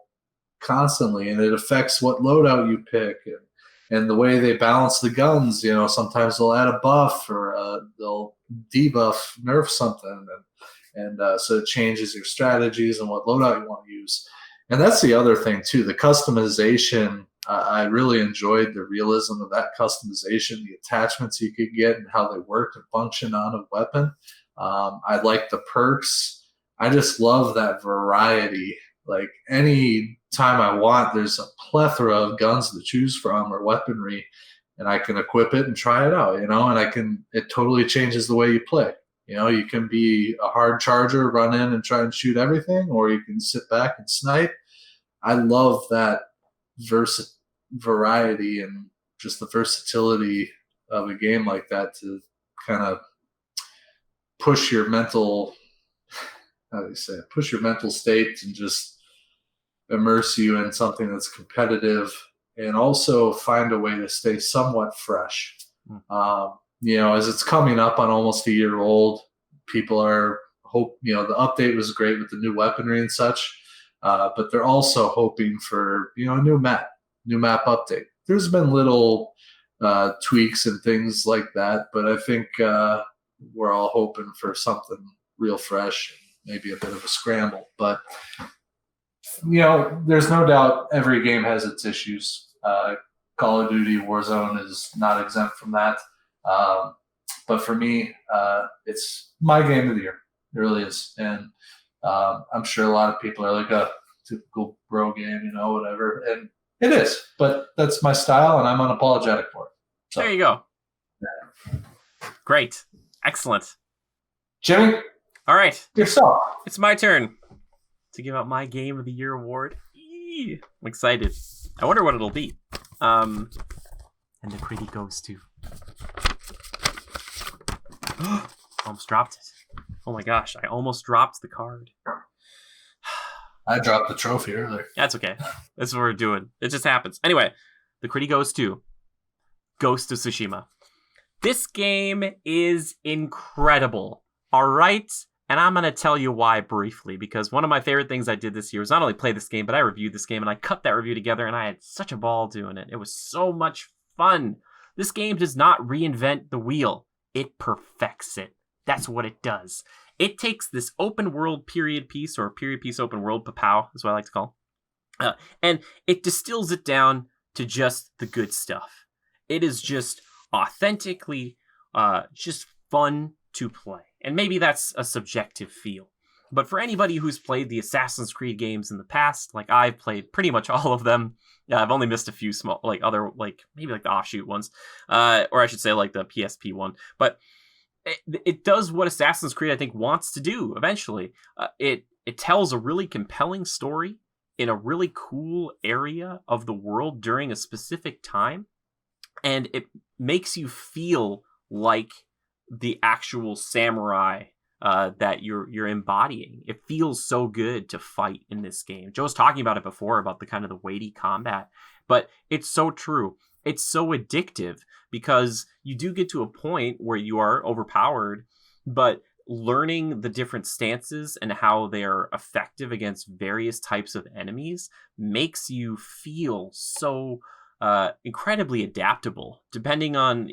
constantly, and it affects what loadout you pick and the way they balance the guns. Sometimes they'll add a buff or they'll debuff, nerf something, and so it changes your strategies and what loadout you want to use. And that's the other thing too, the customization. I really enjoyed the realism of that customization, the attachments you could get and how they work and function on a weapon. I like the perks. I just love that variety. Like any time I want, there's a plethora of guns to choose from or weaponry, and I can equip it and try it out, and it totally changes the way you play. You can be a hard charger, run in and try and shoot everything, or you can sit back and snipe. I love that variety and just the versatility of a game like that to kind of push your mental, push your mental state and just immerse you in something that's competitive and also find a way to stay somewhat fresh. As it's coming up on almost a year old, people are the update was great with the new weaponry and such, but they're also hoping for, a new map update. There's been little tweaks and things like that, but I think we're all hoping for something real fresh, maybe a bit of a scramble, but there's no doubt every game has its issues. Call of Duty Warzone is not exempt from that. But for me, it's my game of the year. It really is. And I'm sure a lot of people are like, a typical bro game, whatever. And it is. But that's my style, and I'm unapologetic for it. So, there you go. Great. Excellent. Jimmy, All right. yourself. It's my turn to give out my Game of the Year award. Eee, I'm excited. I wonder what it'll be. And the Critty goes to... almost dropped it. Oh my gosh, I almost dropped the card. I dropped the trophy earlier. That's okay. That's what we're doing. It just happens. Anyway, the Critty goes to Ghost of Tsushima. This game is incredible. All right? And I'm going to tell you why briefly, because one of my favorite things I did this year was not only play this game, but I reviewed this game, and I cut that review together, and I had such a ball doing it. It was so much fun. This game does not reinvent the wheel. It perfects it. That's what it does. It takes this open world period piece, or period piece open world, PPOW is what I like to call, and it distills it down to just the good stuff. It is just authentically just fun to play. And maybe that's a subjective feel. But for anybody who's played the Assassin's Creed games in the past, like I've played pretty much all of them. I've only missed a few small, like other, like maybe like the offshoot ones, or I should say like the PSP one. But it does what Assassin's Creed I think wants to do. Eventually, it tells a really compelling story in a really cool area of the world during a specific time, and it makes you feel like the actual samurai that you're embodying. It feels so good to fight in this game. Joe was talking about it before, about the kind of the weighty combat, but it's so true. It's so addictive because you do get to a point where you are overpowered, but learning the different stances and how they're effective against various types of enemies makes you feel so incredibly adaptable, depending on,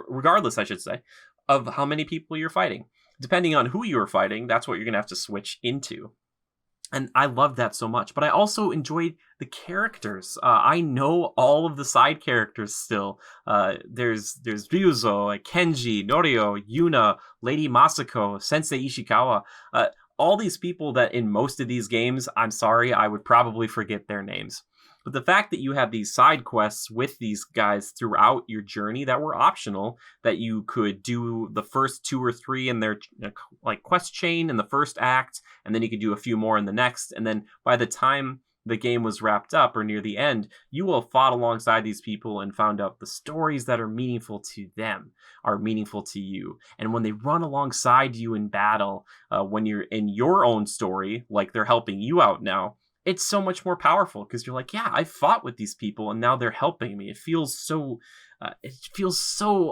regardless, I should say, of how many people you're fighting. Depending on who you're fighting, that's what you're going to have to switch into. And I love that so much. But I also enjoyed the characters. I know all of the side characters still. There's Ryuzo, Kenji, Norio, Yuna, Lady Masako, Sensei Ishikawa. All these people that in most of these games, I'm sorry, I would probably forget their names. But the fact that you have these side quests with these guys throughout your journey that were optional, that you could do the first 2 or 3 in their like quest chain in the first act, and then you could do a few more in the next, and then by the time the game was wrapped up or near the end, you will have fought alongside these people and found out the stories that are meaningful to them are meaningful to you. And when they run alongside you in battle, when you're in your own story, like they're helping you out now, it's so much more powerful because you're like, yeah, I fought with these people and now they're helping me. It feels so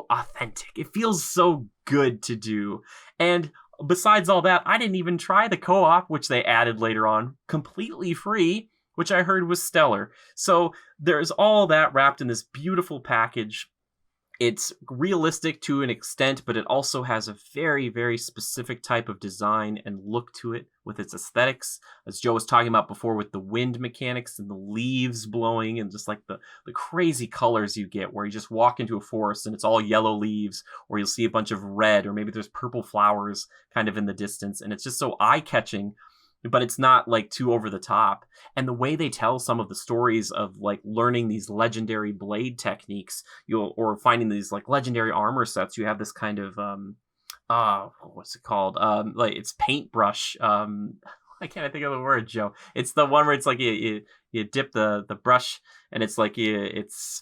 authentic. It feels so good to do. And besides all that, I didn't even try the co-op, which they added later on, completely free, which I heard was stellar. So there's all that wrapped in this beautiful package. It's realistic to an extent, but it also has a very, very specific type of design and look to it with its aesthetics. As Joe was talking about before, with the wind mechanics and the leaves blowing and just like the crazy colors you get where you just walk into a forest and it's all yellow leaves, or you'll see a bunch of red, or maybe there's purple flowers kind of in the distance. And it's just so eye-catching, but it's not like too over the top. And the way they tell some of the stories of like learning these legendary blade techniques, or finding these like legendary armor sets, you have this kind of what's it called? Like it's paintbrush. I can't think of the word, Joe. It's the one where it's like you dip the brush and it's like it's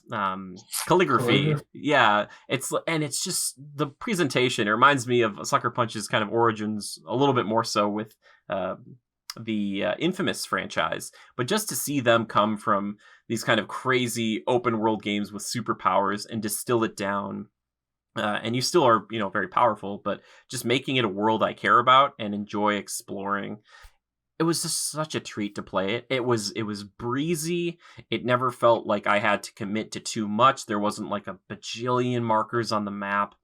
calligraphy. Yeah, it's just the presentation. It reminds me of Sucker Punch's kind of origins a little bit more so with the Infamous franchise, but just to see them come from these kind of crazy open world games with superpowers and distill it down, and you still are very powerful, but just making it a world I care about and enjoy exploring. It was just such a treat to play it. It was breezy. It never felt like I had to commit to too much. There wasn't like a bajillion markers on the map,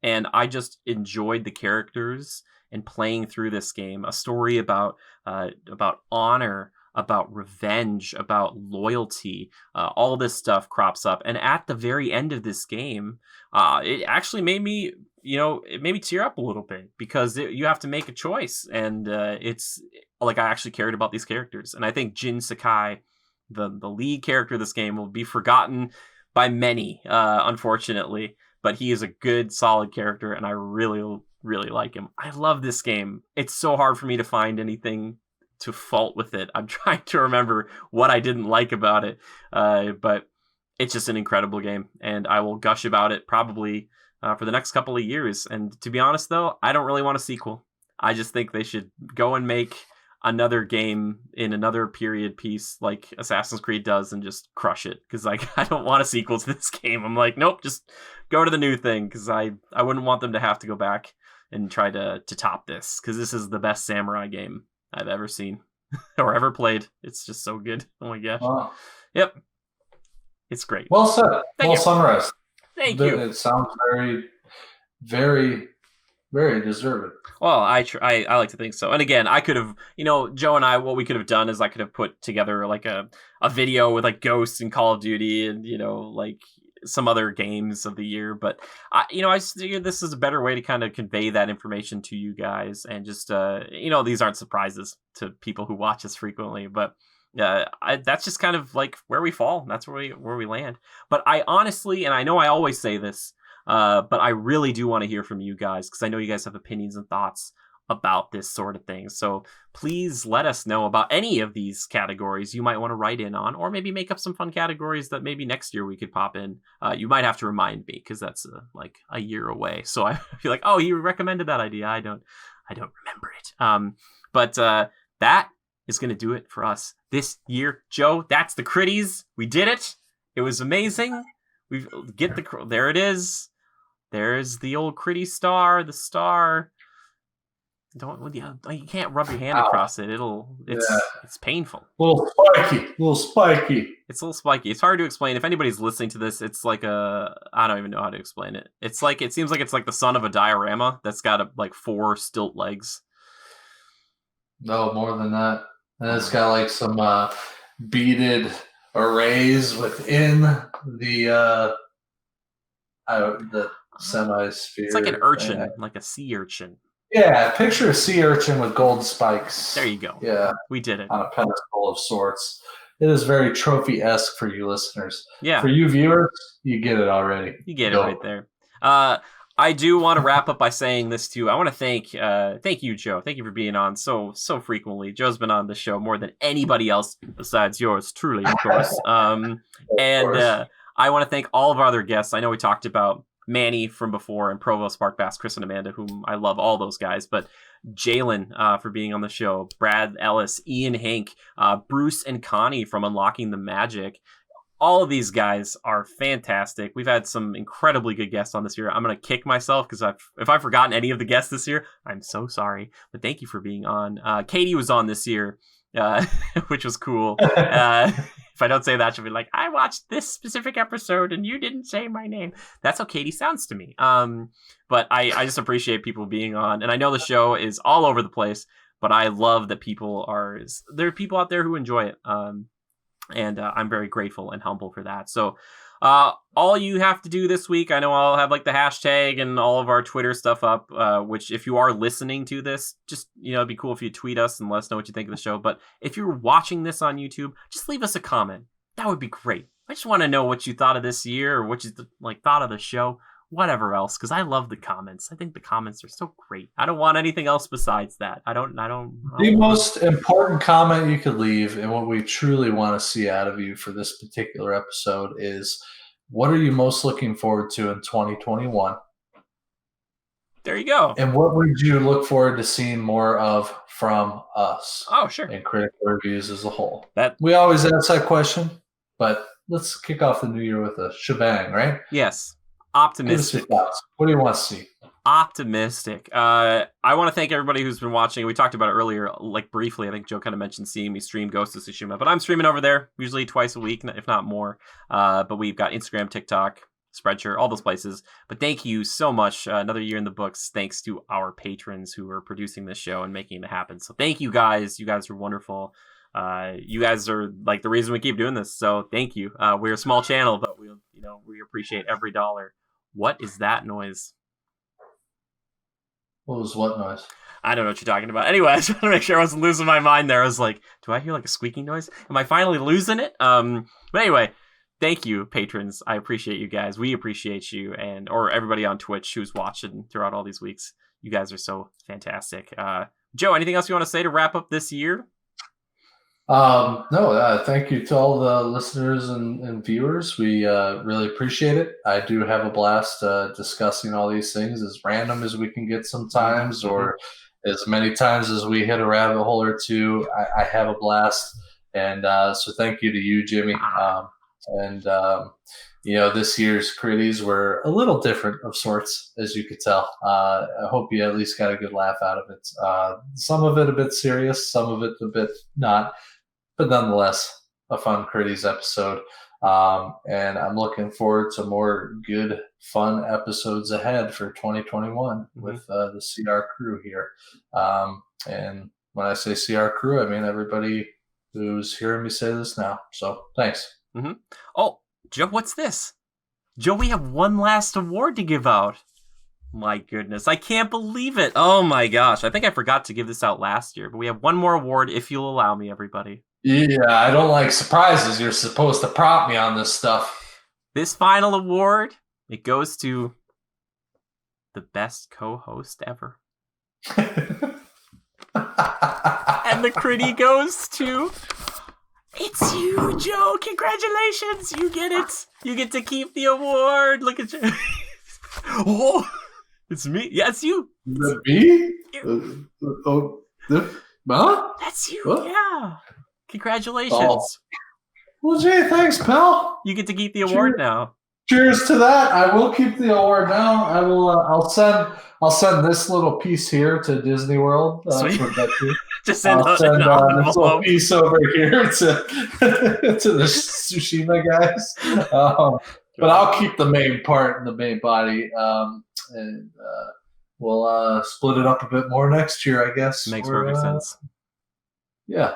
and I just enjoyed the characters and playing through this game. A story about honor, about revenge, about loyalty. All this stuff crops up, and at the very end of this game, it actually made me, it made me tear up a little bit because you have to make a choice, and it's like I actually cared about these characters. And I think Jin Sakai, the lead character of this game, will be forgotten by many, unfortunately. but he is a good, solid character, and I really, really like him. I love this game. It's so hard for me to find anything to fault with it. I'm trying to remember what I didn't like about it, but it's just an incredible game, and I will gush about it probably for the next couple of years. And to be honest, though, I don't really want a sequel. I just think they should go and make another game in another period piece like Assassin's Creed does and just crush it, because like I don't want a sequel to this game. I'm like, nope, just go to the new thing, because I wouldn't want them to have to go back and try to top this, because this is the best samurai game I've ever seen or ever played. It's just so good. Oh my gosh. Wow. Yep. It's great. Well said. Thank you. Summarized. Thank you. It sounds very, very, very deserving. Well, I like to think so. And again, I could have, Joe and I, what we could have done is I could have put together like a video with like Ghosts and Call of Duty and, like some other games of the year. But, I just figured this is a better way to kind of convey that information to you guys. And just, these aren't surprises to people who watch us frequently. But that's just kind of like where we fall. That's where we land. But I honestly, and I know I always say this, but I really do want to hear from you guys, because I know you guys have opinions and thoughts about this sort of thing. So please let us know about any of these categories you might want to write in on, or maybe make up some fun categories that maybe next year we could pop in. You might have to remind me, because that's like a year away. So I feel like, oh, you recommended that idea. I don't remember it. But that is going to do it for us this year. Joe, that's the Crittys. We did it. It was amazing. There it is. There's the old Critty star, the star. You can't rub your hand across it. It's painful. A little spiky. It's a little spiky. It's hard to explain. If anybody's listening to this, it's like I don't even know how to explain it. It seems like it's like the son of a diorama that's got like 4 stilt legs. No, more than that. And it's got like some beaded arrays within the semi-sphere. It's like an urchin, like a sea urchin. Yeah, picture a sea urchin with gold spikes. There you go. Yeah. We did it. On a pedestal of sorts. It is very trophy-esque for you listeners. Yeah. For you viewers, you get it already. You get it right there. I do want to wrap up by saying this too. I want to thank you, Joe. Thank you for being on so frequently. Joe's been on the show more than anybody else besides yours truly, of course. I want to thank all of our other guests. I know we talked about Manny from before and Provost, Spark Bass, Chris, and Amanda, whom I love, all those guys. But Jalen for being on the show, Brad Ellis, Ian Hank, Bruce and Connie from Unlocking the Magic. All of these guys are fantastic. We've had some incredibly good guests on this year. I'm going to kick myself because if I've forgotten any of the guests this year, I'm so sorry. But thank you for being on. Katie was on this year, which was cool. If I don't say that, she'll be like, I watched this specific episode and you didn't say my name. That's how Katie sounds to me. But I just appreciate people being on. And I know the show is all over the place, but I love that there are people out there who enjoy it. And I'm very grateful and humble for that. So all you have to do this week, I know I'll have like the hashtag and all of our Twitter stuff up, which if you are listening to this, just, it'd be cool if you tweet us and let us know what you think of the show. But if you're watching this on YouTube, just leave us a comment. That would be great. I just want to know what you thought of this year, or what you thought of the show, whatever else, because I love the comments. I think the comments are so great. I don't want anything else besides that. I don't. The most important comment you could leave, and what we truly want to see out of you for this particular episode, is what are you most looking forward to in 2021? There you go. And what would you look forward to seeing more of from us? Oh, sure. And critical reviews as a whole. We always ask that question, but let's kick off the new year with a shebang, right? Yes. Optimistic. What do you want to see? Optimistic. I want to thank everybody who's been watching. We talked about it earlier, like briefly. I think Joe kind of mentioned seeing me stream Ghost of Tsushima, but I'm streaming over there usually twice a week, if not more. But we've got Instagram, TikTok, Spreadshirt, all those places. But thank you so much. Another year in the books, thanks to our patrons who are producing this show and making it happen. So thank you guys. You guys are wonderful. You guys are like the reason we keep doing this. So thank you. We're a small channel, but we appreciate every dollar. What is that noise? What was what noise? I don't know what you're talking about. Anyway, I just want to make sure I wasn't losing my mind there. I was like, do I hear like a squeaking noise? Am I finally losing it? But anyway, thank you, patrons. I appreciate you guys. We appreciate you, or everybody on Twitch who's watching throughout all these weeks. You guys are so fantastic. Joe, anything else you want to say to wrap up this year? No, thank you to all the listeners and viewers. We really appreciate it. I do have a blast discussing all these things, as random as we can get sometimes, or as many times as we hit a rabbit hole or two. I have a blast, and so thank you to you, Jimmy. This year's Crittys were a little different of sorts, as you could tell. I hope you at least got a good laugh out of it. Some of it a bit serious, some of it a bit not. But nonetheless, a fun Crittys episode. And I'm looking forward to more good, fun episodes ahead for 2021 with the CR crew here. And when I say CR crew, I mean everybody who's hearing me say this now. So thanks. Oh, Joe, what's this? Joe, we have one last award to give out. My goodness, I can't believe it. Oh my gosh, I think I forgot to give this out last year, but we have one more award if you'll allow me, everybody. Yeah, I don't like surprises. You're supposed to prompt me on this stuff. This final award, it goes to the best co-host ever. And the Critty goes to... It's you, Joe. Congratulations. You get it. You get to keep the award. Look at you. Oh, it's me. Yeah, it's you. Is it me? Huh? That's you. What? Yeah. Congratulations. Oh. Well, gee, thanks, pal. You get to keep the award now. Cheers to that. I will keep the award now. I will. I'll send this little piece here to Disney World. Just send this little piece over here to the Tsushima guys. But I'll keep the main part and the main body. And we'll split it up a bit more next year, I guess. Makes perfect sense. Yeah.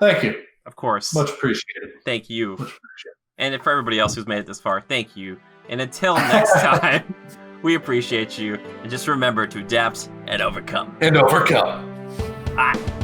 Thank you. Of course. Much appreciated. Thank you. Much appreciated. And for everybody else who's made it this far, thank you. And until next time, we appreciate you. And just remember to adapt and overcome. And overcome. Bye.